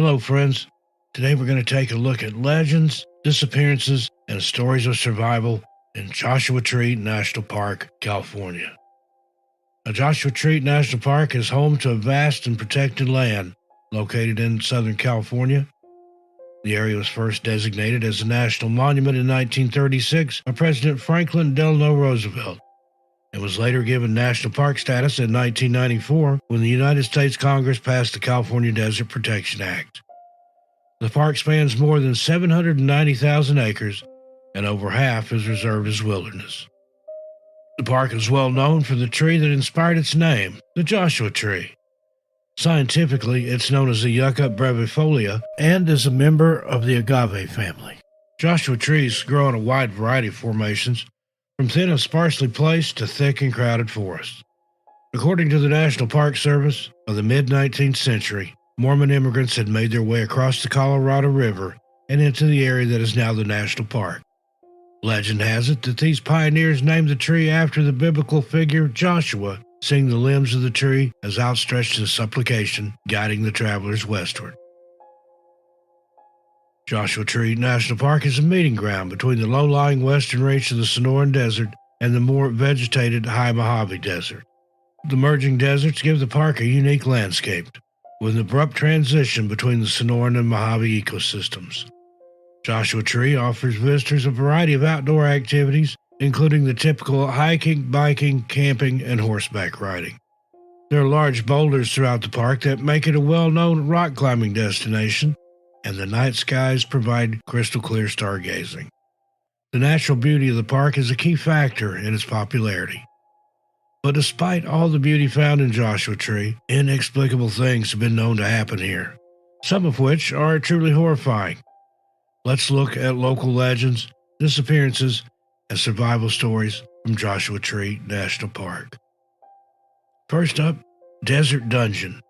Hello, friends. Today we're going to take a look at legends, disappearances, and stories of survival in Joshua Tree National Park, California. Now, Joshua Tree National Park is home to a vast and protected land located in Southern California. The area was first designated as a national monument in 1936 by President Franklin Delano Roosevelt and was later given national park status in 1994 when the United States Congress passed the California Desert Protection Act. The park spans more than 790,000 acres, and over half is reserved as wilderness. The park is well known for the tree that inspired its name, the Joshua Tree. Scientifically, it's known as the Yucca brevifolia and is a member of the agave family. Joshua trees grow in a wide variety of formations, from thin and sparsely placed to thick and crowded forests. According to the National Park Service, by the mid-19th century, Mormon immigrants had made their way across the Colorado River and into the area that is now the national park. Legend has it that these pioneers named the tree after the biblical figure Joshua, seeing the limbs of the tree as outstretched in supplication, guiding the travelers westward. Joshua Tree National Park is a meeting ground between the low-lying western reach of the Sonoran Desert and the more vegetated High Mojave Desert. The merging deserts give the park a unique landscape, with an abrupt transition between the Sonoran and Mojave ecosystems. Joshua Tree offers visitors a variety of outdoor activities, including the typical hiking, biking, camping, and horseback riding. There are large boulders throughout the park that make it a well-known rock climbing destination, and the night skies provide crystal-clear stargazing. The natural beauty of the park is a key factor in its popularity. But despite all the beauty found in Joshua Tree, inexplicable things have been known to happen here, some of which are truly horrifying. Let's look at local legends, disappearances, and survival stories from Joshua Tree National Park. First up, Desert Dungeon.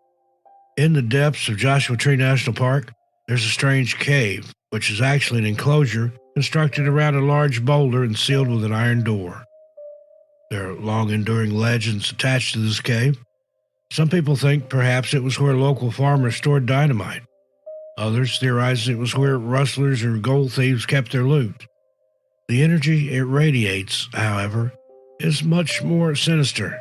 In the depths of Joshua Tree National Park, there's a strange cave, which is actually an enclosure constructed around a large boulder and sealed with an iron door. There are long-enduring legends attached to this cave. Some people think perhaps it was where local farmers stored dynamite. Others theorize it was where rustlers or gold thieves kept their loot. The energy it radiates, however, is much more sinister.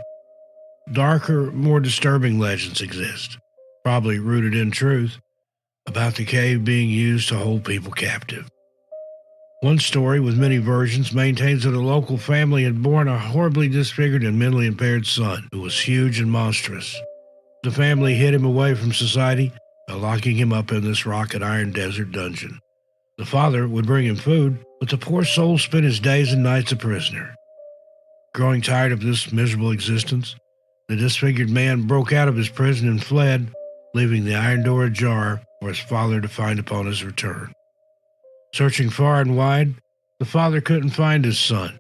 Darker, more disturbing legends exist, probably rooted in truth, about the cave being used to hold people captive. One story with many versions maintains that a local family had born a horribly disfigured and mentally impaired son who was huge and monstrous. The family hid him away from society by locking him up in this rock and iron desert dungeon. The father would bring him food, but the poor soul spent his days and nights a prisoner. Growing tired of this miserable existence, the disfigured man broke out of his prison and fled, leaving the iron door ajar for his father to find upon his return. Searching far and wide, the father couldn't find his son.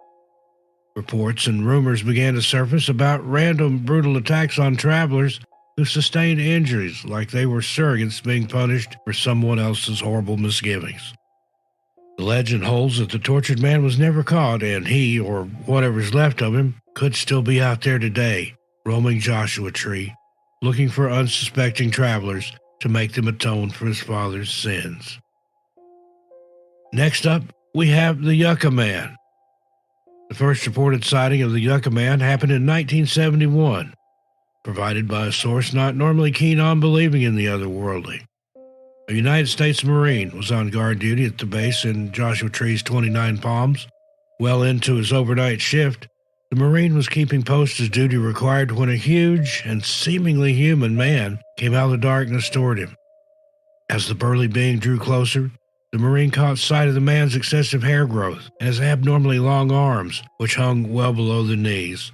Reports and rumors began to surface about random brutal attacks on travelers who sustained injuries like they were surrogates being punished for someone else's horrible misgivings. The legend holds that the tortured man was never caught, and he, or whatever's left of him, could still be out there today, roaming Joshua Tree, looking for unsuspecting travelers to make them atone for his father's sins. Next up, we have the Yucca Man. The first reported sighting of the Yucca Man happened in 1971, provided by a source not normally keen on believing in the otherworldly. A United States Marine was on guard duty at the base in Joshua Tree's 29 Palms. Well into his overnight shift, the Marine was keeping post as duty required when a huge and seemingly human man came out of the darkness toward him. As the burly being drew closer, the Marine caught sight of the man's excessive hair growth and his abnormally long arms, which hung well below the knees.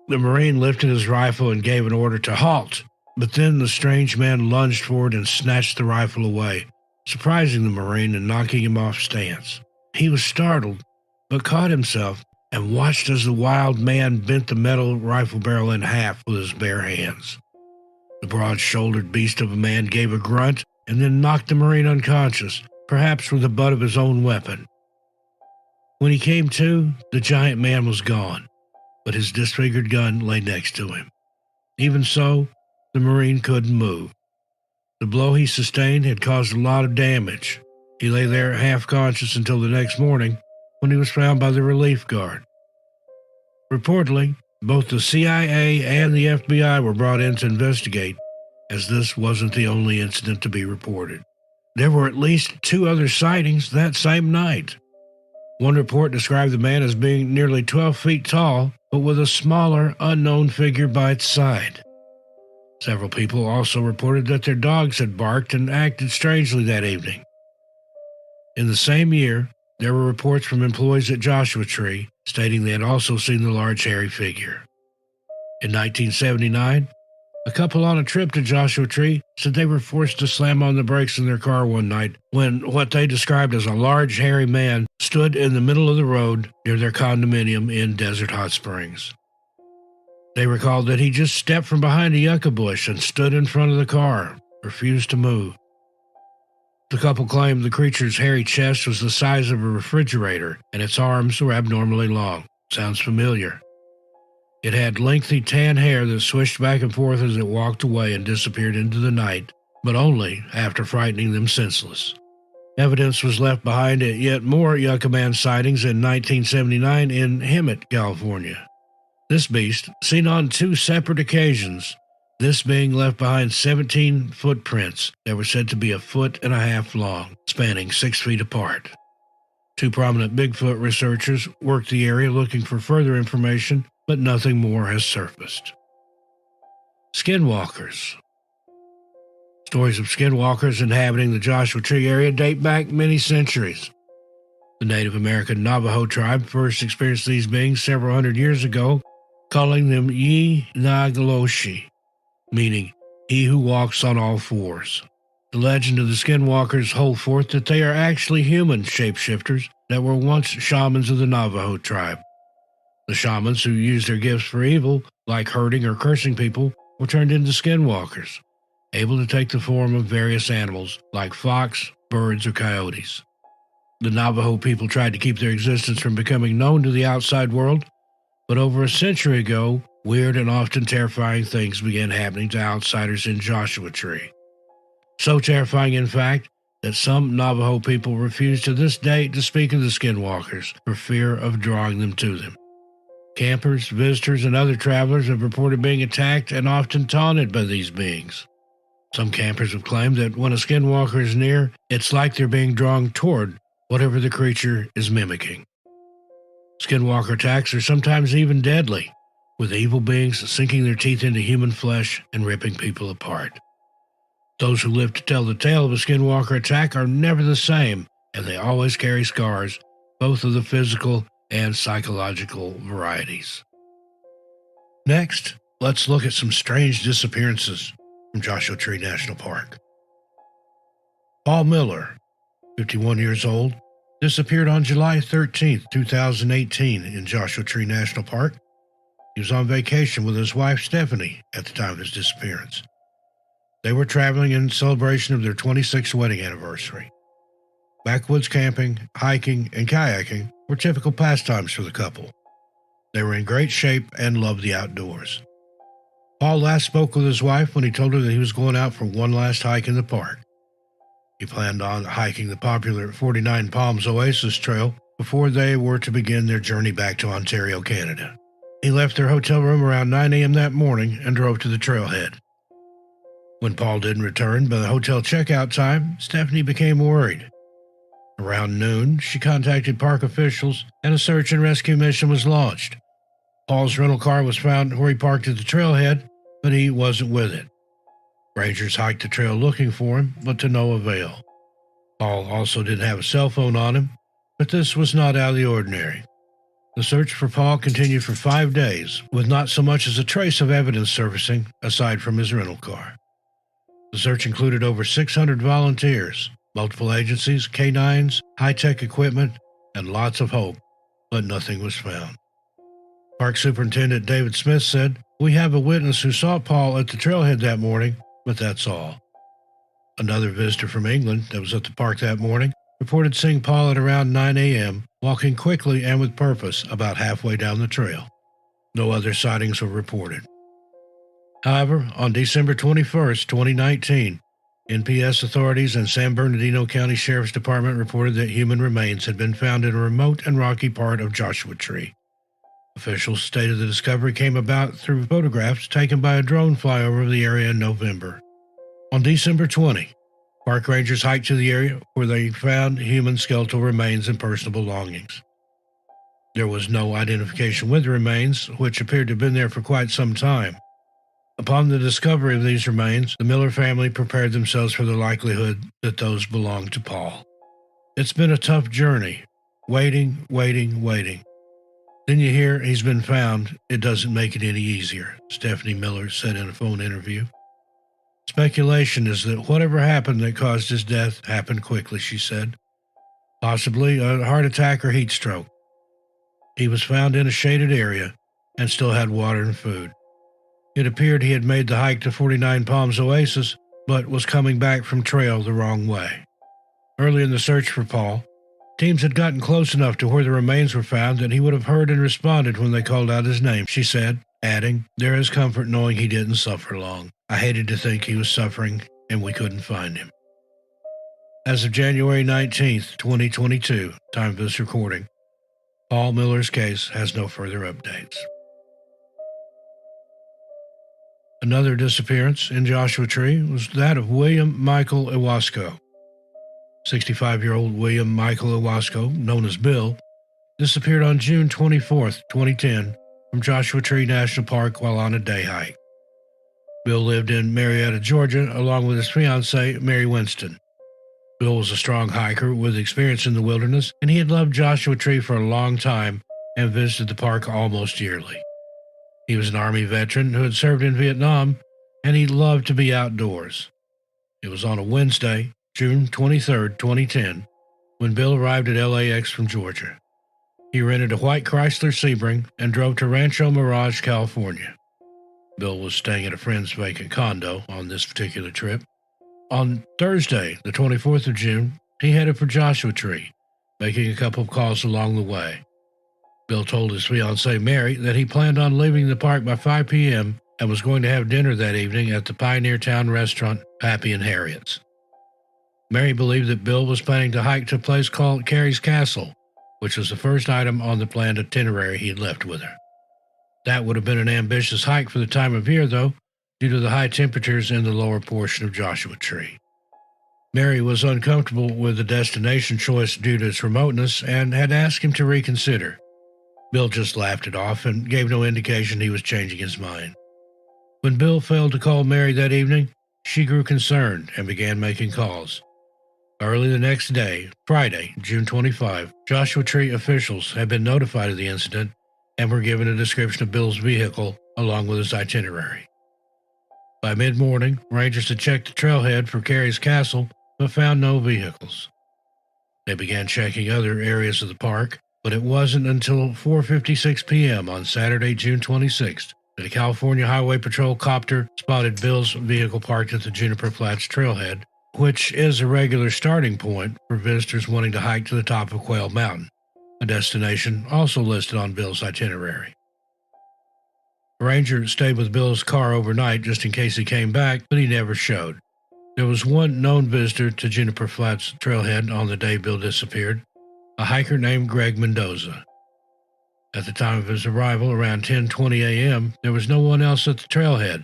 The Marine lifted his rifle and gave an order to halt, but then the strange man lunged forward and snatched the rifle away, surprising the Marine and knocking him off stance. He was startled, but caught himself and watched as the wild man bent the metal rifle barrel in half with his bare hands. The broad-shouldered beast of a man gave a grunt and then knocked the Marine unconscious, perhaps with the butt of his own weapon. When he came to, the giant man was gone, but his disfigured gun lay next to him. Even so, the Marine couldn't move. The blow he sustained had caused a lot of damage. He lay there half conscious until the next morning when he was found by the relief guard. Reportedly, both the CIA and the FBI were brought in to investigate, as this wasn't the only incident to be reported. There were at least 2 other sightings that same night. One report described the man as being nearly 12 feet tall, but with a smaller, unknown figure by its side. Several people also reported that their dogs had barked and acted strangely that evening. In the same year, there were reports from employees at Joshua Tree stating they had also seen the large hairy figure. In 1979, a couple on a trip to Joshua Tree said they were forced to slam on the brakes in their car one night when what they described as a large hairy man stood in the middle of the road near their condominium in Desert Hot Springs. They recalled that he just stepped from behind a yucca bush and stood in front of the car, refused to move. The couple claimed the creature's hairy chest was the size of a refrigerator and its arms were abnormally long. Sounds familiar. It had lengthy tan hair that swished back and forth as it walked away and disappeared into the night, but only after frightening them senseless. Evidence was left behind at yet more Yucca Man sightings in 1979 in Hemet, California. This beast, seen on 2 separate occasions, this being left behind 17 footprints that were said to be 1.5 feet long, spanning 6 feet apart. 2 prominent Bigfoot researchers worked the area looking for further information, but nothing more has surfaced. Skinwalkers. Stories of skinwalkers inhabiting the Joshua Tree area date back many centuries. The Native American Navajo tribe first experienced these beings several hundred years ago, calling them Ye-Nagaloshi, meaning he who walks on all 4s. The legend of the skinwalkers hold forth that they are actually human shapeshifters that were once shamans of the Navajo tribe. The shamans who used their gifts for evil, like hurting or cursing people, were turned into skinwalkers, able to take the form of various animals like fox, birds, or coyotes. The Navajo people tried to keep their existence from becoming known to the outside world, but over a century ago, weird and often terrifying things began happening to outsiders in Joshua Tree. So terrifying, in fact, that some Navajo people refuse to this day to speak of the skinwalkers for fear of drawing them to them. Campers, visitors, and other travelers have reported being attacked and often taunted by these beings. Some campers have claimed that when a skinwalker is near, it's like they're being drawn toward whatever the creature is mimicking. Skinwalker attacks are sometimes even deadly, with evil beings sinking their teeth into human flesh and ripping people apart. Those who live to tell the tale of a skinwalker attack are never the same, and they always carry scars, both of the physical and psychological varieties. Next, let's look at some strange disappearances from Joshua Tree National Park. Paul Miller, 51 years old, disappeared on July 13, 2018 in Joshua Tree National Park. He was on vacation with his wife Stephanie at the time of his disappearance. They were traveling in celebration of their 26th wedding anniversary. Backwoods camping, hiking, and kayaking were typical pastimes for the couple. They were in great shape and loved the outdoors. Paul last spoke with his wife when he told her that he was going out for one last hike in the park. He planned on hiking the popular 49 Palms Oasis Trail before they were to begin their journey back to Ontario, Canada. He left their hotel room around 9 a.m. that morning and drove to the trailhead. When Paul didn't return by the hotel checkout time, Stephanie became worried. Around noon, she contacted park officials and a search and rescue mission was launched. Paul's rental car was found where he parked at the trailhead, but he wasn't with it. Rangers hiked the trail looking for him, but to no avail. Paul also didn't have a cell phone on him, but this was not out of the ordinary. The search for Paul continued for 5 days, with not so much as a trace of evidence surfacing aside from his rental car. The search included over 600 volunteers, multiple agencies, canines, high-tech equipment, and lots of hope, but nothing was found. Park Superintendent David Smith said, "We have a witness who saw Paul at the trailhead that morning, but that's all." Another visitor from England that was at the park that morning reported seeing Paul at around 9 a.m., walking quickly and with purpose about halfway down the trail. No other sightings were reported. However, on December 21, 2019, NPS authorities and San Bernardino County Sheriff's Department reported that human remains had been found in a remote and rocky part of Joshua Tree. Officials stated the discovery came about through photographs taken by a drone flyover of the area in November. On December 20, park rangers hiked to the area where they found human skeletal remains and personal belongings. There was no identification with the remains, which appeared to have been there for quite some time. Upon the discovery of these remains, the Miller family prepared themselves for the likelihood that those belonged to Paul. It's been a tough journey. Waiting. Then you hear he's been found. It doesn't make it any easier, Stephanie Miller said in a phone interview. Speculation is that whatever happened that caused his death happened quickly, she said. Possibly a heart attack or heat stroke. He was found in a shaded area and still had water and food. It appeared he had made the hike to 49 Palms Oasis, but was coming back from trail the wrong way. Early in the search for Paul, teams had gotten close enough to where the remains were found that he would have heard and responded when they called out his name, she said, adding, "There is comfort knowing he didn't suffer long. I hated to think he was suffering and we couldn't find him." As of January 19th, 2022, time of this recording, Paul Miller's case has no further updates. Another disappearance in Joshua Tree was that of William Michael Iwasco. 65-year-old William Michael Iwasco, known as Bill, disappeared on June 24, 2010, from Joshua Tree National Park while on a day hike. Bill lived in Marietta, Georgia, along with his fiancée, Mary Winston. Bill was a strong hiker with experience in the wilderness, and he had loved Joshua Tree for a long time and visited the park almost yearly. He was an Army veteran who had served in Vietnam, and he loved to be outdoors. It was on a Wednesday, June 23, 2010, when Bill arrived at LAX from Georgia. He rented a white Chrysler Sebring and drove to Rancho Mirage, California. Bill was staying at a friend's vacant condo on this particular trip. On Thursday, the 24th of June, he headed for Joshua Tree, making a couple of calls along the way. Bill told his fiancée Mary that he planned on leaving the park by 5 p.m. and was going to have dinner that evening at the Pioneer Town restaurant Pappy and Harriet's. Mary believed that Bill was planning to hike to a place called Carey's Castle, which was the first item on the planned itinerary he had left with her. That would have been an ambitious hike for the time of year, though, due to the high temperatures in the lower portion of Joshua Tree. Mary was uncomfortable with the destination choice due to its remoteness and had asked him to reconsider. Bill just laughed it off and gave no indication he was changing his mind. When Bill failed to call Mary that evening, she grew concerned and began making calls. Early the next day, Friday, June 25, Joshua Tree officials had been notified of the incident and were given a description of Bill's vehicle along with his itinerary. By mid-morning, rangers had checked the trailhead for Carey's Castle but found no vehicles. They began checking other areas of the park, but it wasn't until 4:56 p.m. on Saturday, June 26th, that a California Highway Patrol copter spotted Bill's vehicle parked at the Juniper Flats trailhead, which is a regular starting point for visitors wanting to hike to the top of Quail Mountain, a destination also listed on Bill's itinerary. A ranger stayed with Bill's car overnight just in case he came back, but he never showed. There was one known visitor to Juniper Flats trailhead on the day Bill disappeared, a hiker named Greg Mendoza. At the time of his arrival, around 10:20 a.m., there was no one else at the trailhead,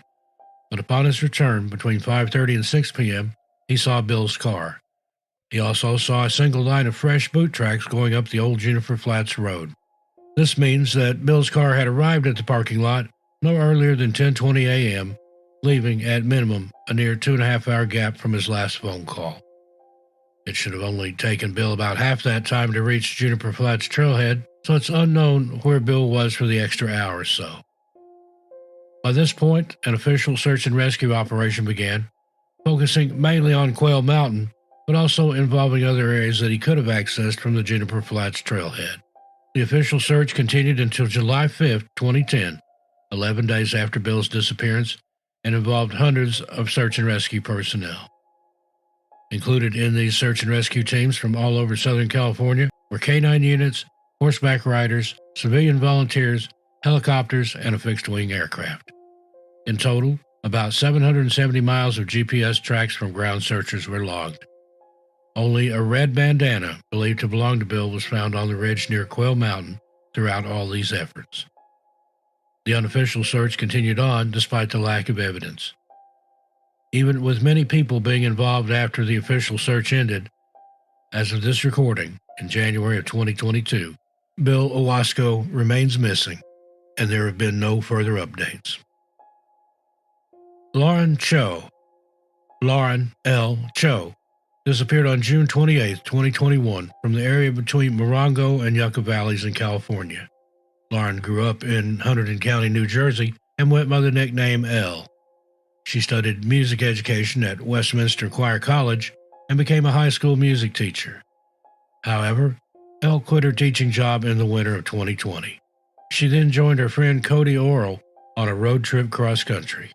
but upon his return between 5:30 and 6 p.m., he saw Bill's car. He also saw a single line of fresh boot tracks going up the old Juniper Flats road. This means that Bill's car had arrived at the parking lot no earlier than 10:20 a.m., leaving, at minimum, a near 2.5-hour gap from his last phone call. It should have only taken Bill about half that time to reach Juniper Flats trailhead, so it's unknown where Bill was for the extra hour or so. By this point, an official search and rescue operation began, focusing mainly on Quail Mountain, but also involving other areas that he could have accessed from the Juniper Flats trailhead. The official search continued until July 5, 2010, 11 days after Bill's disappearance, and involved hundreds of search and rescue personnel. Included in these search and rescue teams from all over Southern California were K-9 units, horseback riders, civilian volunteers, helicopters, and a fixed-wing aircraft. In total, About 770 miles of GPS tracks from ground searchers were logged. Only a red bandana, believed to belong to Bill, was found on the ridge near Quail Mountain throughout all these efforts. The unofficial search continued on despite the lack of evidence. Even with many people being involved after the official search ended, as of this recording, in January of 2022, Bill Owasco remains missing, and there have been no further updates. Lauren L. Cho, disappeared on June 28, 2021, from the area between Morongo and Yucca Valleys in California. Lauren grew up in Hunterdon County, New Jersey, and went by the nickname L. She studied music education at Westminster Choir College and became a high school music teacher. However, Elle quit her teaching job in the winter of 2020. She then joined her friend Cody Orrell on a road trip cross-country.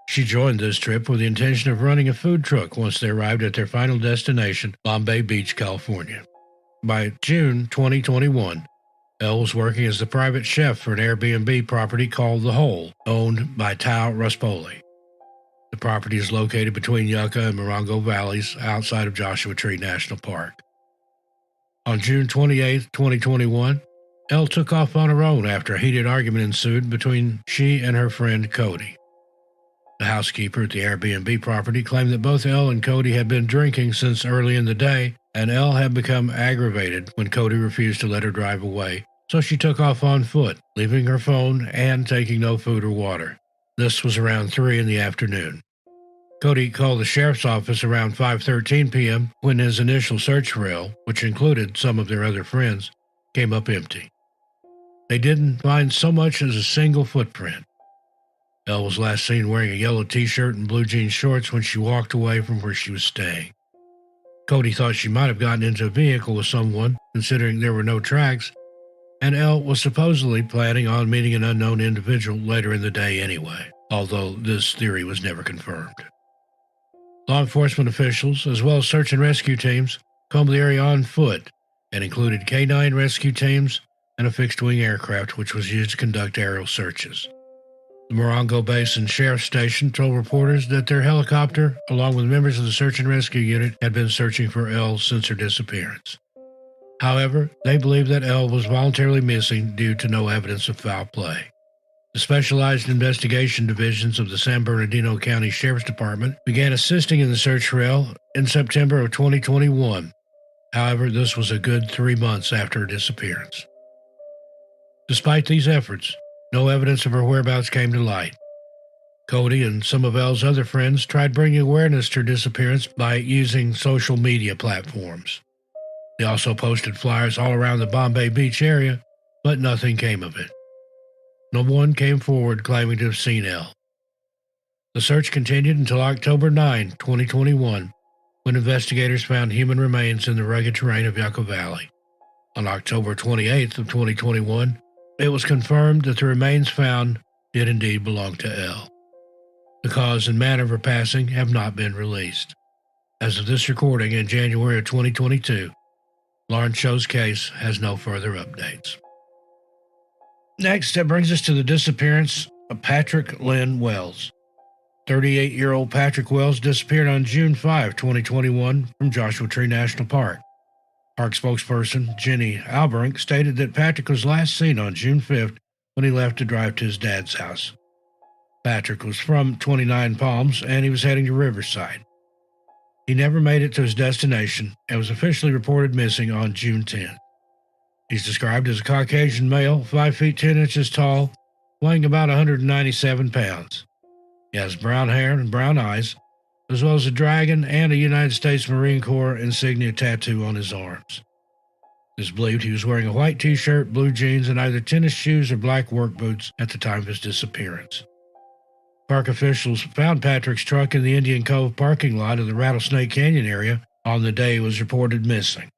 She joined this trip with the intention of running a food truck once they arrived at their final destination, Bombay Beach, California. By June 2021, Elle was working as the private chef for an Airbnb property called The Hole, owned by Tao Ruspoli. The property is located between Yucca and Morongo Valleys outside of Joshua Tree National Park. On June 28, 2021, Elle took off on her own after a heated argument ensued between she and her friend Cody. The housekeeper at the Airbnb property claimed that both Elle and Cody had been drinking since early in the day, and Elle had become aggravated when Cody refused to let her drive away, so she took off on foot, leaving her phone and taking no food or water. This was around 3 in the afternoon. Cody called the sheriff's office around 5:13 p.m. when his initial search for Elle, which included some of their other friends, came up empty. They didn't find so much as a single footprint. Elle was last seen wearing a yellow t-shirt and blue jean shorts when she walked away from where she was staying. Cody thought she might have gotten into a vehicle with someone, considering there were no tracks, and Elle was supposedly planning on meeting an unknown individual later in the day anyway, although this theory was never confirmed. Law enforcement officials, as well as search and rescue teams, combed the area on foot and included K-9 rescue teams and a fixed-wing aircraft which was used to conduct aerial searches. The Morongo Basin Sheriff's Station told reporters that their helicopter, along with members of the search and rescue unit, had been searching for Elle since her disappearance. However, they believe that Elle was voluntarily missing due to no evidence of foul play. The Specialized Investigation Divisions of the San Bernardino County Sheriff's Department began assisting in the search for Elle in September of 2021. However, this was a good 3 months after her disappearance. Despite these efforts, no evidence of her whereabouts came to light. Cody and some of Elle's other friends tried bringing awareness to her disappearance by using social media platforms. They also posted flyers all around the Bombay Beach area, but nothing came of it. No one came forward claiming to have seen Elle. The search continued until October 9, 2021, when investigators found human remains in the rugged terrain of Yucca Valley. On October 28th of 2021, it was confirmed that the remains found did indeed belong to Elle. The cause and manner of her passing have not been released. As of this recording in January of 2022, Lauren Cho's case has no further updates. Next, that brings us to the disappearance of Patrick Lynn Wells. 38-year-old Patrick Wells disappeared on June 5, 2021, from Joshua Tree National Park. Park spokesperson Jenny Alberink stated that Patrick was last seen on June 5th when he left to drive to his dad's house. Patrick was from 29 Palms and he was heading to Riverside. He never made it to his destination and was officially reported missing on June 10th. He's described as a Caucasian male, 5 feet 10 inches tall, weighing about 197 pounds. He has brown hair and brown eyes, as well as a dragon and a United States Marine Corps insignia tattoo on his arms. It is believed he was wearing a white t-shirt, blue jeans, and either tennis shoes or black work boots at the time of his disappearance. Park officials found Patrick's truck in the Indian Cove parking lot of the Rattlesnake Canyon area on the day he was reported missing.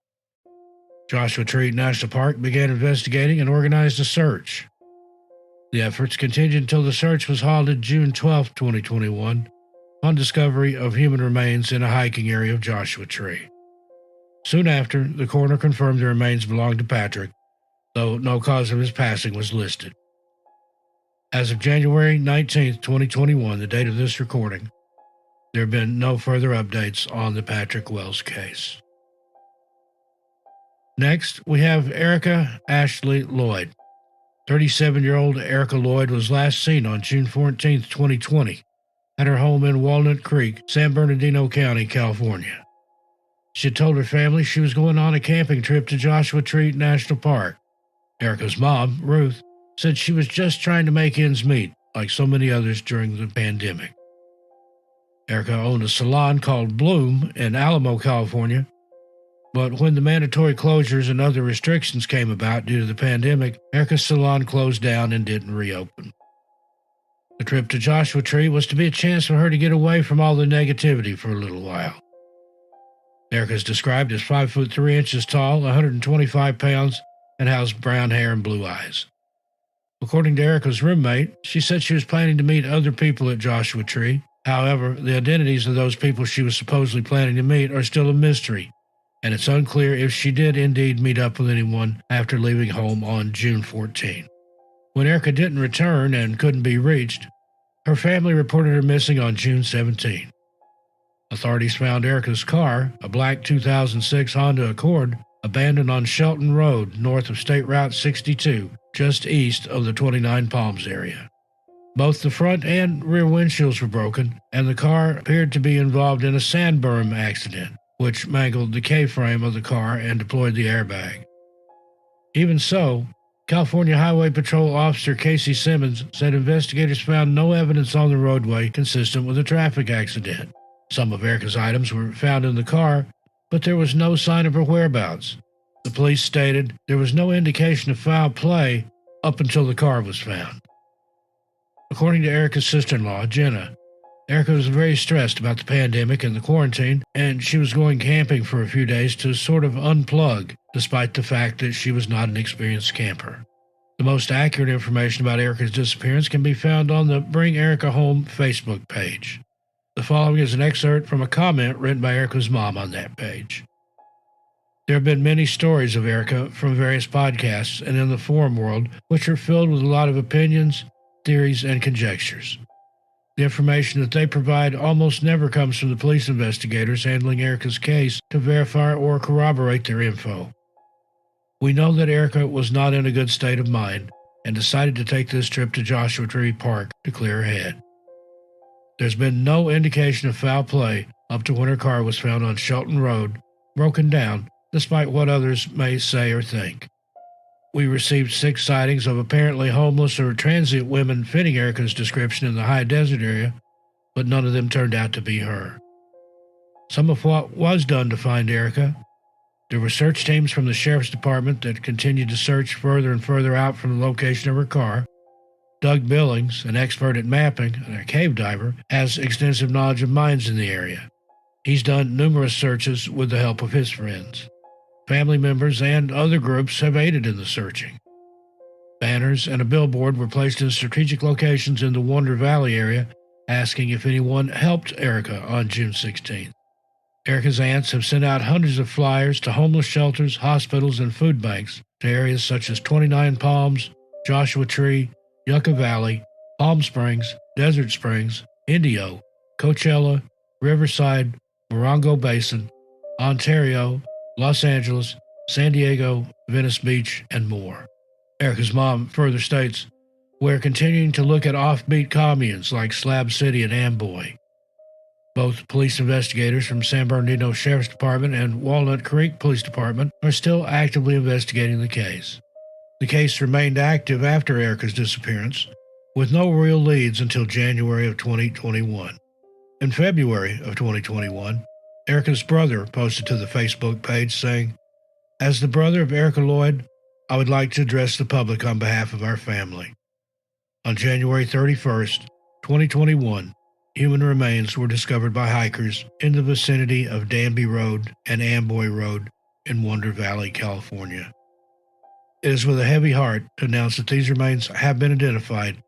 Joshua Tree National Park began investigating and organized a search. The efforts continued until the search was halted June 12, 2021, on discovery of human remains in a hiking area of Joshua Tree. Soon after, the coroner confirmed the remains belonged to Patrick, though no cause of his passing was listed. As of January 19, 2021, the date of this recording, there have been no further updates on the Patrick Wells case. Next, we have Erica Ashley Lloyd. 37-year-old Erica Lloyd was last seen on June 14, 2020, at her home in Walnut Creek, San Bernardino County, California. She had told her family she was going on a camping trip to Joshua Tree National Park. Erica's mom, Ruth, said she was just trying to make ends meet, like so many others during the pandemic. Erica owned a salon called Bloom in Alamo, California, but when the mandatory closures and other restrictions came about due to the pandemic, Erica's salon closed down and didn't reopen. The trip to Joshua Tree was to be a chance for her to get away from all the negativity for a little while. Erica is described as 5 foot 3 inches tall, 125 pounds, and has brown hair and blue eyes. According to Erica's roommate, she said she was planning to meet other people at Joshua Tree. However, the identities of those people she was supposedly planning to meet are still a mystery, and it's unclear if she did indeed meet up with anyone after leaving home on June 14. When Erica didn't return and couldn't be reached, her family reported her missing on June 17. Authorities found Erica's car, a black 2006 Honda Accord, abandoned on Shelton Road north of State Route 62, just east of the 29 Palms area. Both the front and rear windshields were broken, and the car appeared to be involved in a sand berm accident, which mangled the K-frame of the car and deployed the airbag. Even so, California Highway Patrol Officer Casey Simmons said investigators found no evidence on the roadway consistent with a traffic accident. Some of Erica's items were found in the car, but there was no sign of her whereabouts. The police stated there was no indication of foul play up until the car was found. According to Erica's sister-in-law, Jenna, Erica was very stressed about the pandemic and the quarantine, and she was going camping for a few days to sort of unplug, despite the fact that she was not an experienced camper. The most accurate information about Erica's disappearance can be found on the Bring Erica Home Facebook page. The following is an excerpt from a comment written by Erica's mom on that page. There have been many stories of Erica from various podcasts and in the forum world, which are filled with a lot of opinions, theories, and conjectures. The information that they provide almost never comes from the police investigators handling Erica's case to verify or corroborate their info. We know that Erica was not in a good state of mind and decided to take this trip to Joshua Tree Park to clear her head. There's been no indication of foul play up to when her car was found on Shelton Road, broken down, despite what others may say or think. We received 6 sightings of apparently homeless or transient women fitting Erica's description in the high desert area, but none of them turned out to be her. Some of what was done to find Erica: there were search teams from the sheriff's department that continued to search further and further out from the location of her car. Doug Billings, an expert at mapping and a cave diver, has extensive knowledge of mines in the area. He's done numerous searches with the help of his friends. Family members and other groups have aided in the searching. Banners and a billboard were placed in strategic locations in the Wonder Valley area, asking if anyone helped Erica on June 16th. Erica's aunts have sent out hundreds of flyers to homeless shelters, hospitals, and food banks to areas such as 29 Palms, Joshua Tree, Yucca Valley, Palm Springs, Desert Springs, Indio, Coachella, Riverside, Morongo Basin, Ontario, Los Angeles, San Diego, Venice Beach, and more. Erica's mom further states, "We're continuing to look at offbeat communes like Slab City and Amboy." Both police investigators from San Bernardino Sheriff's Department and Walnut Creek Police Department are still actively investigating the case. The case remained active after Erica's disappearance, with no real leads until January of 2021. In February of 2021, Erica's brother posted to the Facebook page saying, "As the brother of Erica Lloyd, I would like to address the public on behalf of our family." On January 31st, 2021, human remains were discovered by hikers in the vicinity of Danby Road and Amboy Road in Wonder Valley, California. It is with a heavy heart to announce that these remains have been identified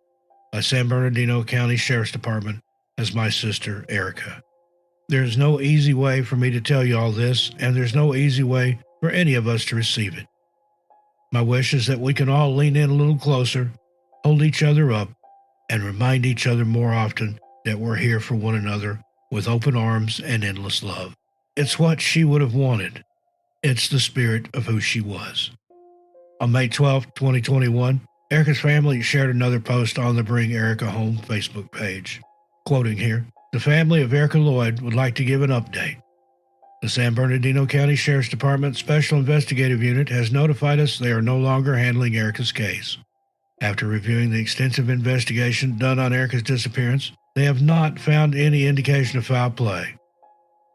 by San Bernardino County Sheriff's Department as my sister, Erica. There is no easy way for me to tell you all this, and there's no easy way for any of us to receive it. My wish is that we can all lean in a little closer, hold each other up, and remind each other more often that we're here for one another with open arms and endless love. It's what she would have wanted. It's the spirit of who she was. On May 12, 2021, Erica's family shared another post on the Bring Erica Home Facebook page. Quoting here, "The family of Erica Lloyd would like to give an update. The San Bernardino County Sheriff's Department Special Investigative Unit has notified us they are no longer handling Erica's case. After reviewing the extensive investigation done on Erica's disappearance, they have not found any indication of foul play.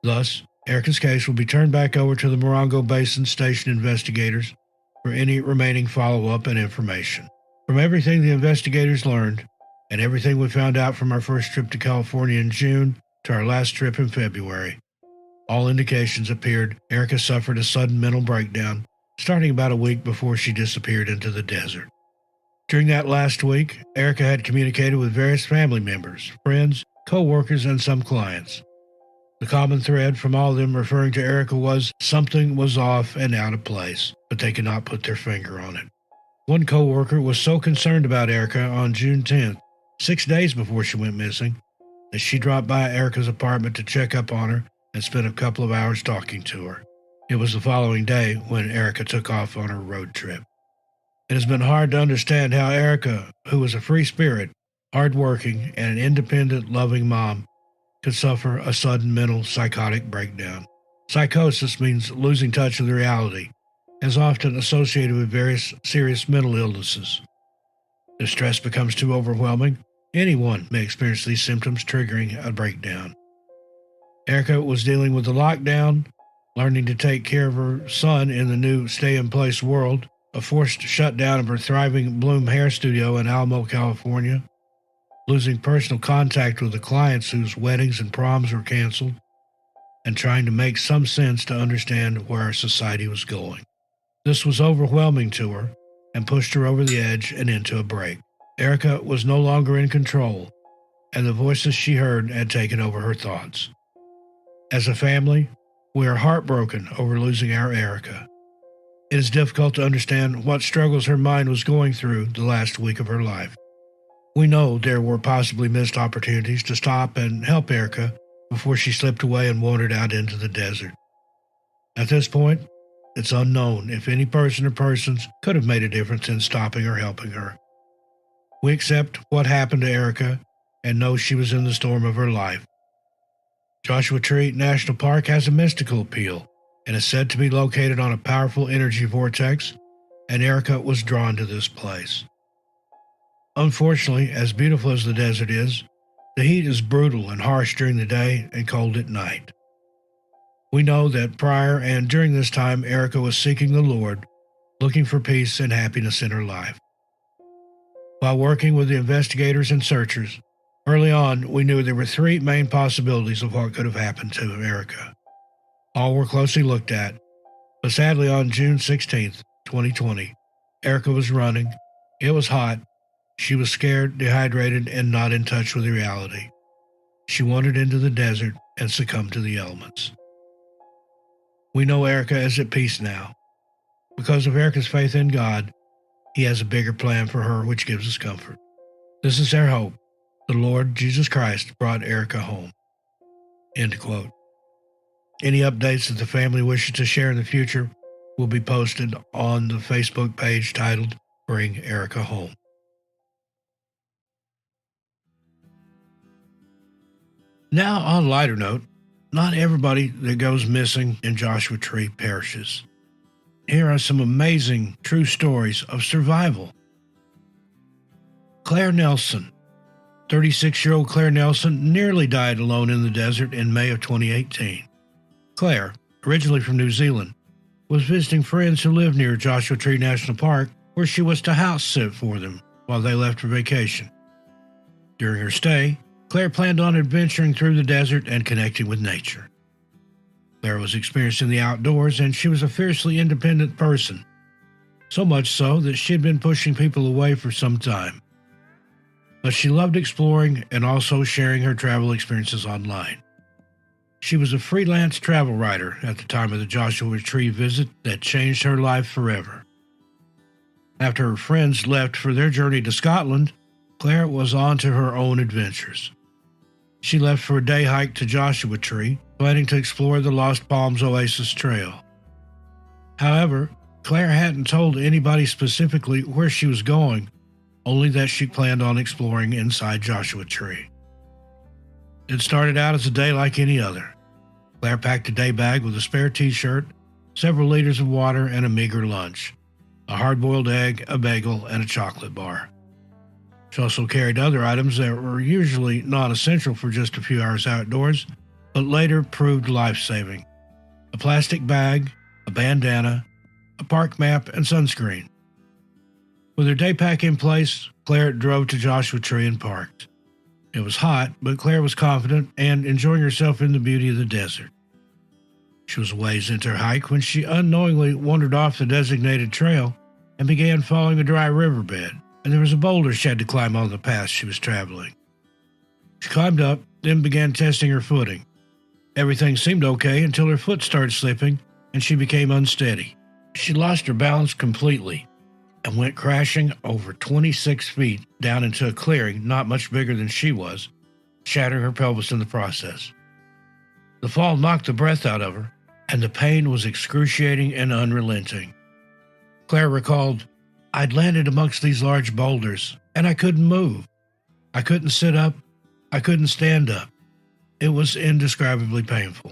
Thus, Erica's case will be turned back over to the Morongo Basin Station investigators for any remaining follow-up and information. From everything the investigators learned, and everything we found out from our first trip to California in June to our last trip in February, all indications appeared Erica suffered a sudden mental breakdown starting about a week before she disappeared into the desert. During that last week, Erica had communicated with various family members, friends, co-workers, and some clients. The common thread from all of them referring to Erica was something was off and out of place, but they could not put their finger on it. One co-worker was so concerned about Erica on June 10th, 6 days before she went missing, that she dropped by Erica's apartment to check up on her and spent a couple of hours talking to her. It was the following day when Erica took off on her road trip. It has been hard to understand how Erica, who was a free spirit, hardworking, and an independent, loving mom, could suffer a sudden mental psychotic breakdown. Psychosis means losing touch with reality, and is often associated with various serious mental illnesses. If stress becomes too overwhelming, anyone may experience these symptoms, triggering a breakdown. Erica was dealing with the lockdown, learning to take care of her son in the new stay-in-place world, a forced shutdown of her thriving Bloom hair studio in Alamo, California, losing personal contact with the clients whose weddings and proms were canceled, and trying to make some sense to understand where our society was going. This was overwhelming to her and pushed her over the edge and into a break. Erica was no longer in control, and the voices she heard had taken over her thoughts. As a family, we are heartbroken over losing our Erica. It is difficult to understand what struggles her mind was going through the last week of her life. We know there were possibly missed opportunities to stop and help Erica before she slipped away and wandered out into the desert. At this point, it's unknown if any person or persons could have made a difference in stopping or helping her. We accept what happened to Erica and know she was in the storm of her life. Joshua Tree National Park has a mystical appeal and is said to be located on a powerful energy vortex, and Erica was drawn to this place. Unfortunately, as beautiful as the desert is, the heat is brutal and harsh during the day and cold at night. We know that prior and during this time, Erica was seeking the Lord, looking for peace and happiness in her life. While working with the investigators and searchers, early on we knew there were three main possibilities of what could have happened to Erica. All were closely looked at, but sadly on June 16, 2020, Erica was running, it was hot, she was scared, dehydrated, and not in touch with reality. She wandered into the desert and succumbed to the elements. We know Erica is at peace now. Because of Erica's faith in God, He has a bigger plan for her which gives us comfort. This is our hope. The Lord Jesus Christ brought Erica home. End quote. Any updates that the family wishes to share in the future will be posted on the Facebook page titled Bring Erica Home. Now, on a lighter note, not everybody that goes missing in Joshua Tree perishes. Here are some amazing true stories of survival. Claire Nelson. 36-year-old Claire Nelson nearly died alone in the desert in May of 2018. Claire, originally from New Zealand, was visiting friends who lived near Joshua Tree National Park, where she was to house sit for them while they left for vacation. During her stay, Claire planned on adventuring through the desert and connecting with nature. Claire was experienced in the outdoors, and she was a fiercely independent person, so much so that she had been pushing people away for some time. But she loved exploring and also sharing her travel experiences online. She was a freelance travel writer at the time of the Joshua Tree visit that changed her life forever. After her friends left for their journey to Scotland, Claire was on to her own adventures. She left for a day hike to Joshua Tree, planning to explore the Lost Palms Oasis Trail. However, Claire hadn't told anybody specifically where she was going, only that she planned on exploring inside Joshua Tree. It started out as a day like any other. Claire packed a day bag with a spare t-shirt, several liters of water, and a meager lunch: a hard-boiled egg, a bagel, and a chocolate bar. She also carried other items that were usually non-essential for just a few hours outdoors, but later proved life-saving: a plastic bag, a bandana, a park map, and sunscreen. With her day pack in place, Claire drove to Joshua Tree and parked. It was hot, but Claire was confident and enjoying herself in the beauty of the desert. She was a ways into her hike when she unknowingly wandered off the designated trail and began following a dry riverbed, and there was a boulder she had to climb on the path she was traveling. She climbed up, then began testing her footing. Everything seemed okay until her foot started slipping and she became unsteady. She lost her balance completely and went crashing over 26 feet down into a clearing not much bigger than she was, shattering her pelvis in the process. The fall knocked the breath out of her, and the pain was excruciating and unrelenting. Claire recalled, "I'd landed amongst these large boulders, and I couldn't move. I couldn't sit up. I couldn't stand up. It was indescribably painful."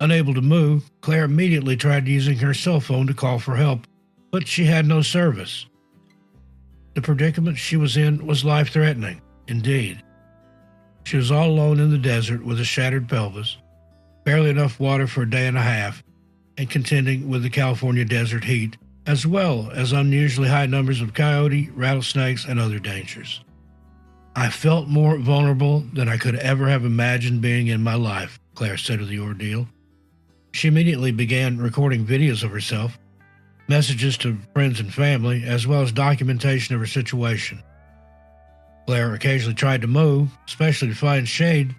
Unable to move, Claire immediately tried using her cell phone to call for help, but she had no service. The predicament she was in was life-threatening, indeed. She was all alone in the desert with a shattered pelvis, barely enough water for a day and a half, and contending with the California desert heat, as well as unusually high numbers of coyote, rattlesnakes, and other dangers. "I felt more vulnerable than I could ever have imagined being in my life," Claire said of the ordeal. She immediately began recording videos of herself, messages to friends and family, as well as documentation of her situation. Claire occasionally tried to move, especially to find shade,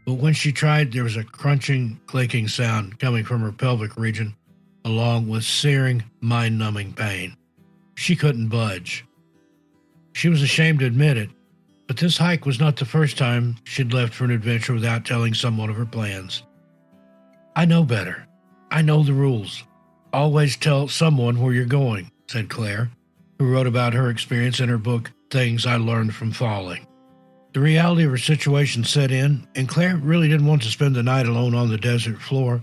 but when she tried, there was a crunching, clicking sound coming from her pelvic region, along with searing, mind-numbing pain. She couldn't budge. She was ashamed to admit it, but this hike was not the first time she'd left for an adventure without telling someone of her plans. "I know better. I know the rules. Always tell someone where you're going," said Claire, who wrote about her experience in her book, Things I Learned from Falling. The reality of her situation set in, and Claire really didn't want to spend the night alone on the desert floor,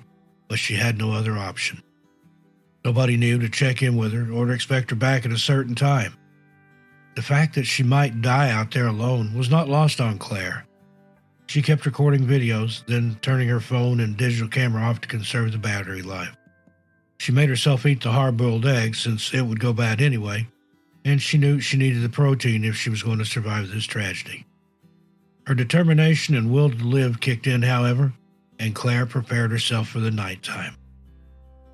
but she had no other option. Nobody knew to check in with her or to expect her back at a certain time. The fact that she might die out there alone was not lost on Claire. She kept recording videos, then turning her phone and digital camera off to conserve the battery life. She made herself eat the hard-boiled egg since it would go bad anyway, and she knew she needed the protein if she was going to survive this tragedy. Her determination and will to live kicked in, however, and Claire prepared herself for the nighttime.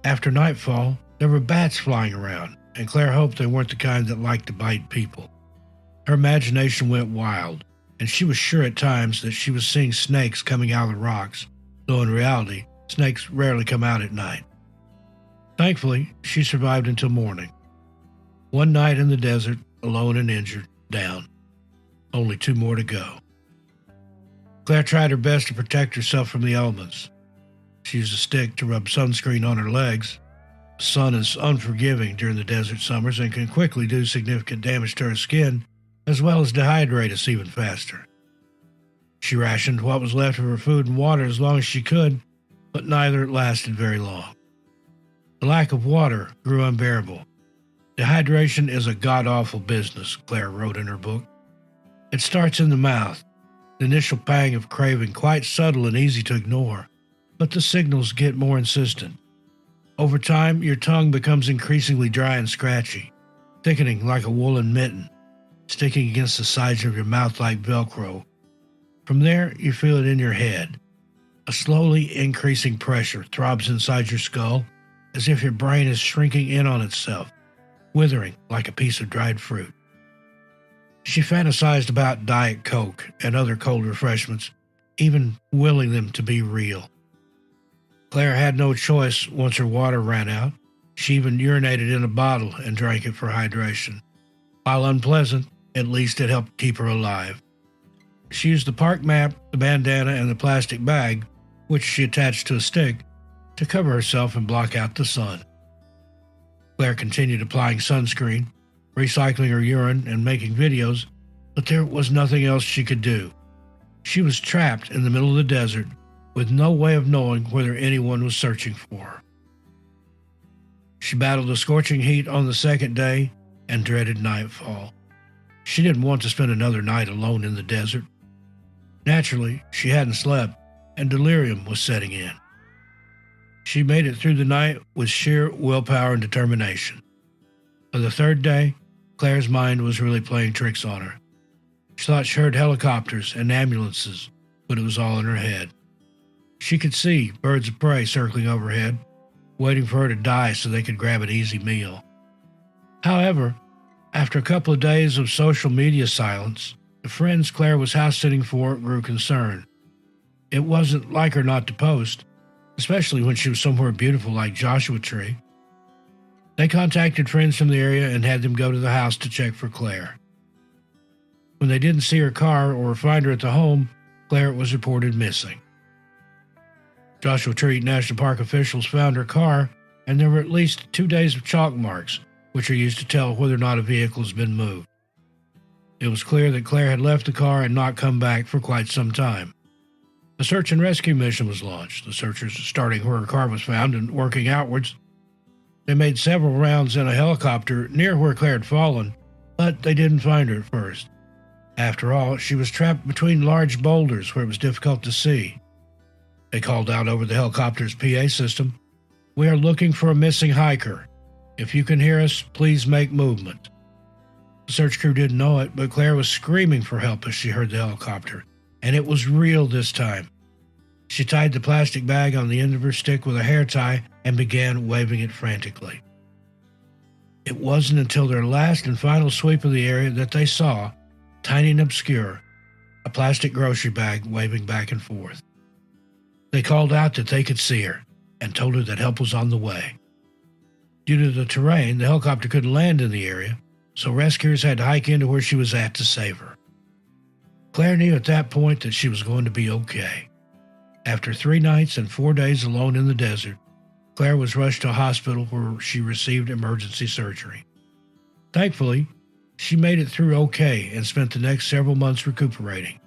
After nightfall, there were bats flying around, and Claire hoped they weren't the kind that liked to bite people. Her imagination went wild, and she was sure at times that she was seeing snakes coming out of the rocks, though in reality, snakes rarely come out at night. Thankfully, she survived until morning. One night in the desert, alone and injured, down. Only 2 more to go. Claire tried her best to protect herself from the elements. She used a stick to rub sunscreen on her legs. The sun is unforgiving during the desert summers and can quickly do significant damage to her skin, as well as dehydrate us even faster. She rationed what was left of her food and water as long as she could, but neither lasted very long. The lack of water grew unbearable. Dehydration is a god-awful business, Claire wrote in her book. It starts in the mouth, the initial pang of craving quite subtle and easy to ignore, but the signals get more insistent. Over time, your tongue becomes increasingly dry and scratchy, thickening like a woolen mitten, sticking against the sides of your mouth like Velcro. From there, you feel it in your head. A slowly increasing pressure throbs inside your skull, as if your brain is shrinking in on itself, withering like a piece of dried fruit. She fantasized about Diet Coke and other cold refreshments, even willing them to be real. Claire had no choice once her water ran out. She even urinated in a bottle and drank it for hydration. While unpleasant, At least it helped keep her alive. She used the park map, the bandana, and the plastic bag, which she attached to a stick, to cover herself and block out the sun. Claire continued applying sunscreen, recycling her urine, and making videos, but there was nothing else she could do. She was trapped in the middle of the desert with no way of knowing whether anyone was searching for her. She battled the scorching heat on the second day and dreaded nightfall. She didn't want to spend another night alone in the desert. Naturally, she hadn't slept, and delirium was setting in. She made it through the night with sheer willpower and determination. By the third day, Claire's mind was really playing tricks on her. She thought she heard helicopters and ambulances, but it was all in her head. She could see birds of prey circling overhead, waiting for her to die so they could grab an easy meal. However, after a couple of days of social media silence, the friends Claire was house-sitting for grew concerned. It wasn't like her not to post, especially when she was somewhere beautiful like Joshua Tree. They contacted friends from the area and had them go to the house to check for Claire. When they didn't see her car or find her at the home, Claire was reported missing. Joshua Tree National Park officials found her car, and there were at least 2 days of chalk marks, which are used to tell whether or not a vehicle has been moved. It was clear that Claire had left the car and not come back for quite some time. A search and rescue mission was launched, the searchers starting where her car was found and working outwards. They made several rounds in a helicopter near where Claire had fallen, but they didn't find her at first. After all, she was trapped between large boulders where it was difficult to see. They called out over the helicopter's PA system, "We are looking for a missing hiker. If you can hear us, please make movement." The search crew didn't know it, but Claire was screaming for help as she heard the helicopter, and it was real this time. She tied the plastic bag on the end of her stick with a hair tie and began waving it frantically. It wasn't until their last and final sweep of the area that they saw, tiny and obscure, a plastic grocery bag waving back and forth. They called out that they could see her and told her that help was on the way. Due to the terrain, the helicopter couldn't land in the area, so rescuers had to hike into where she was at to save her. Claire knew at that point that she was going to be okay. After 3 nights and 4 days alone in the desert, Claire was rushed to a hospital where she received emergency surgery. Thankfully, she made it through okay and spent the next several months recuperating.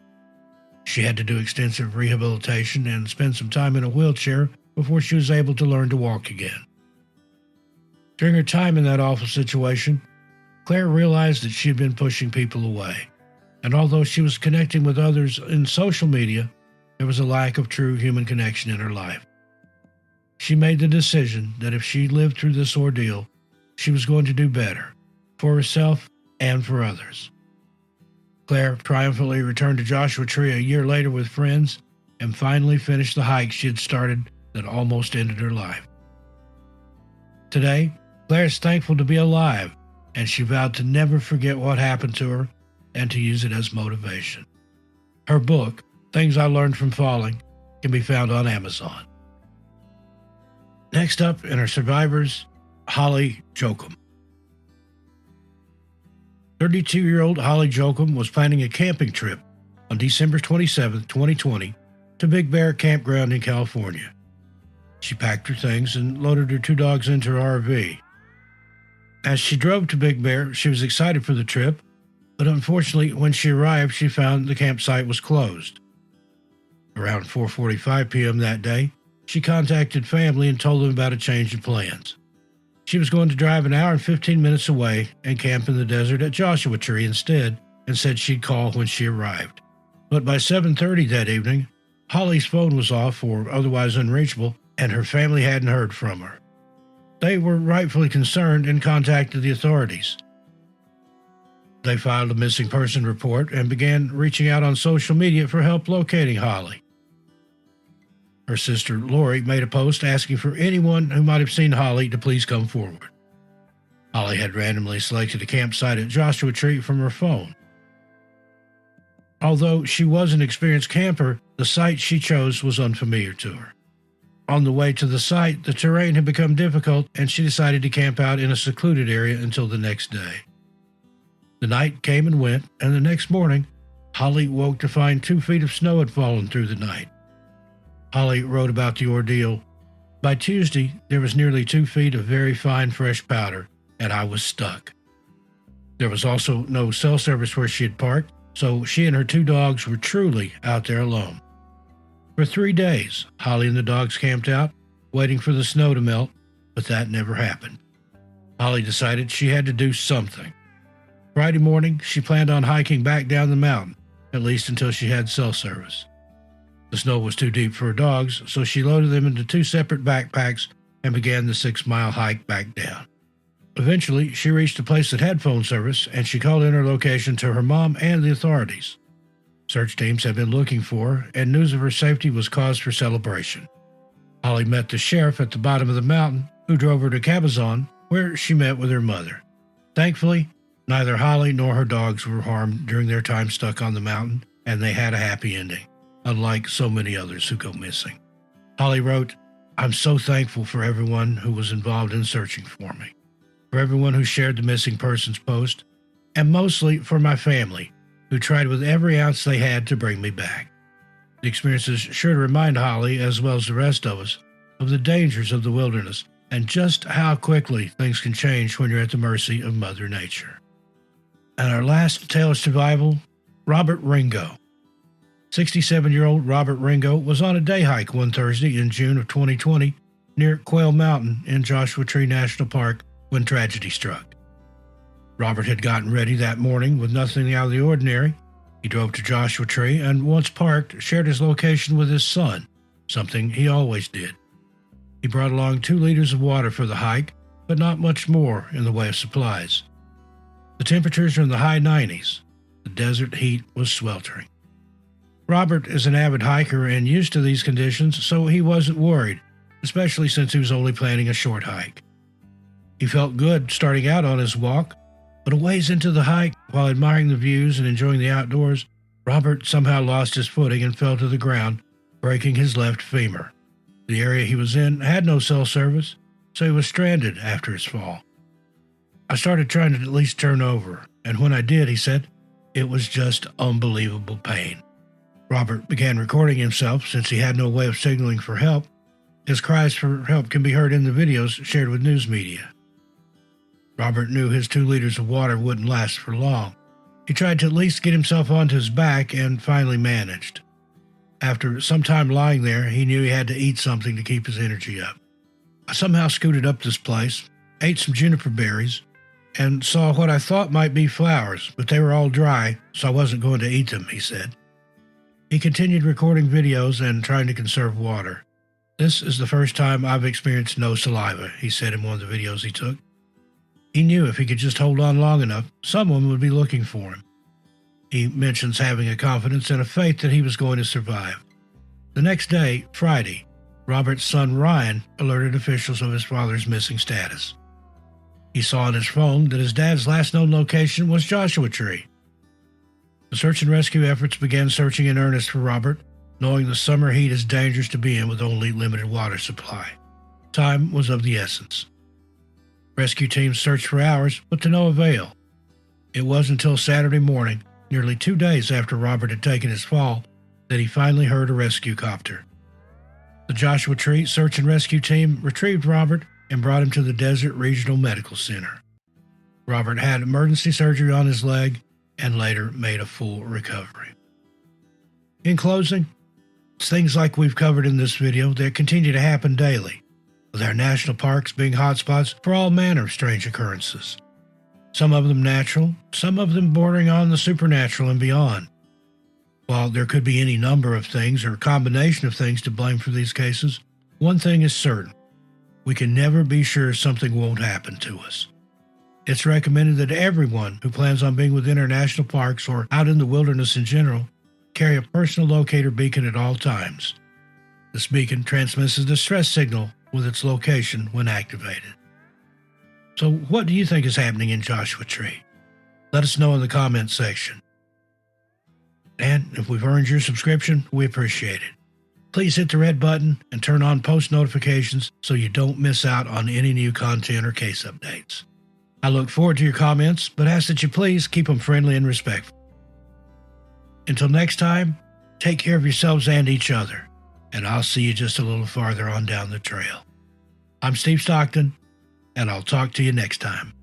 She had to do extensive rehabilitation and spend some time in a wheelchair before she was able to learn to walk again. During her time in that awful situation, Claire realized that she had been pushing people away, and although she was connecting with others in social media, there was a lack of true human connection in her life. She made the decision that if she lived through this ordeal, she was going to do better, for herself and for others. Claire triumphantly returned to Joshua Tree a year later with friends and finally finished the hike she had started that almost ended her life. Today, Claire is thankful to be alive, and she vowed to never forget what happened to her and to use it as motivation. Her book, Things I Learned from Falling, can be found on Amazon. Next up in our survivors, Holly Jochum. 32-year-old Holly Jochum was planning a camping trip on December 27, 2020, to Big Bear Campground in California. She packed her things and loaded her 2 dogs into her RV. As she drove to Big Bear, she was excited for the trip, but unfortunately, when she arrived, she found the campsite was closed. Around 4:45 p.m. that day, she contacted family and told them about a change in plans. She was going to drive an hour and 15 minutes away and camp in the desert at Joshua Tree instead, and said she'd call when she arrived. But by 7:30 that evening, Holly's phone was off or otherwise unreachable, and her family hadn't heard from her. They were rightfully concerned and contacted the authorities. They filed a missing person report and began reaching out on social media for help locating Holly. Her sister, Lori, made a post asking for anyone who might have seen Holly to please come forward. Holly had randomly selected a campsite at Joshua Tree from her phone. Although she was an experienced camper, the site she chose was unfamiliar to her. On the way to the site, the terrain had become difficult, and she decided to camp out in a secluded area until the next day. The night came and went, and the next morning, Holly woke to find 2 feet of snow had fallen through the night. Holly wrote about the ordeal. By Tuesday, there was nearly 2 feet of very fine fresh powder, and I was stuck. There was also no cell service where she had parked, so she and her 2 dogs were truly out there alone. For 3 days, Holly and the dogs camped out, waiting for the snow to melt, but that never happened. Holly decided she had to do something. Friday morning, she planned on hiking back down the mountain, at least until she had cell service. The snow was too deep for her dogs, so she loaded them into 2 separate backpacks and began the 6-mile hike back down. Eventually, she reached a place that had phone service, and she called in her location to her mom and the authorities. Search teams had been looking for her, and news of her safety was cause for celebration. Holly met the sheriff at the bottom of the mountain, who drove her to Cabazon, where she met with her mother. Thankfully, neither Holly nor her dogs were harmed during their time stuck on the mountain, and they had a happy ending, unlike so many others who go missing. Holly wrote, "I'm so thankful for everyone who was involved in searching for me, for everyone who shared the missing persons post, and mostly for my family, who tried with every ounce they had to bring me back." The experience is sure to remind Holly, as well as the rest of us, of the dangers of the wilderness and just how quickly things can change when you're at the mercy of Mother Nature. And our last tale of survival, Robert Ringo. 67-year-old Robert Ringo was on a day hike one Thursday in June of 2020 near Quail Mountain in Joshua Tree National Park when tragedy struck. Robert had gotten ready that morning with nothing out of the ordinary. He drove to Joshua Tree and, once parked, shared his location with his son, something he always did. He brought along 2 liters of water for the hike, but not much more in the way of supplies. The temperatures are in the high 90s. The desert heat was sweltering. Robert is an avid hiker and used to these conditions, so he wasn't worried, especially since he was only planning a short hike. He felt good starting out on his walk, but a ways into the hike, while admiring the views and enjoying the outdoors, Robert somehow lost his footing and fell to the ground, breaking his left femur. The area he was in had no cell service, so he was stranded after his fall. "I started trying to at least turn over, and when I did," he said, "it was just unbelievable pain." Robert began recording himself since he had no way of signaling for help. His cries for help can be heard in the videos shared with news media. Robert knew his 2 liters of water wouldn't last for long. He tried to at least get himself onto his back and finally managed. After some time lying there, he knew he had to eat something to keep his energy up. "I somehow scooted up this place, ate some juniper berries, and saw what I thought might be flowers, but they were all dry, so I wasn't going to eat them," he said. He continued recording videos and trying to conserve water. "This is the first time I've experienced no saliva," he said in one of the videos he took. He knew if he could just hold on long enough, someone would be looking for him. He mentions having a confidence and a faith that he was going to survive. The next day, Friday, Robert's son Ryan alerted officials of his father's missing status. He saw on his phone that his dad's last known location was Joshua Tree. The search and rescue efforts began searching in earnest for Robert, knowing the summer heat is dangerous to be in with only limited water supply. Time was of the essence. Rescue teams searched for hours, but to no avail. It wasn't until Saturday morning, nearly 2 days after Robert had taken his fall, that he finally heard a rescue copter. The Joshua Tree search and rescue team retrieved Robert and brought him to the Desert Regional Medical Center. Robert had emergency surgery on his leg and later made a full recovery. In closing, it's things like we've covered in this video that continue to happen daily, with our national parks being hotspots for all manner of strange occurrences. Some of them natural, some of them bordering on the supernatural and beyond. While there could be any number of things or combination of things to blame for these cases, one thing is certain: we can never be sure something won't happen to us. It's recommended that everyone who plans on being within our national parks or out in the wilderness in general carry a personal locator beacon at all times. This beacon transmits a distress signal with its location when activated. So what do you think is happening in Joshua Tree? Let us know in the comments section. And if we've earned your subscription, we appreciate it. Please hit the red button and turn on post notifications so you don't miss out on any new content or case updates. I look forward to your comments, but ask that you please keep them friendly and respectful. Until next time, take care of yourselves and each other, and I'll see you just a little farther on down the trail. I'm Steve Stockton, and I'll talk to you next time.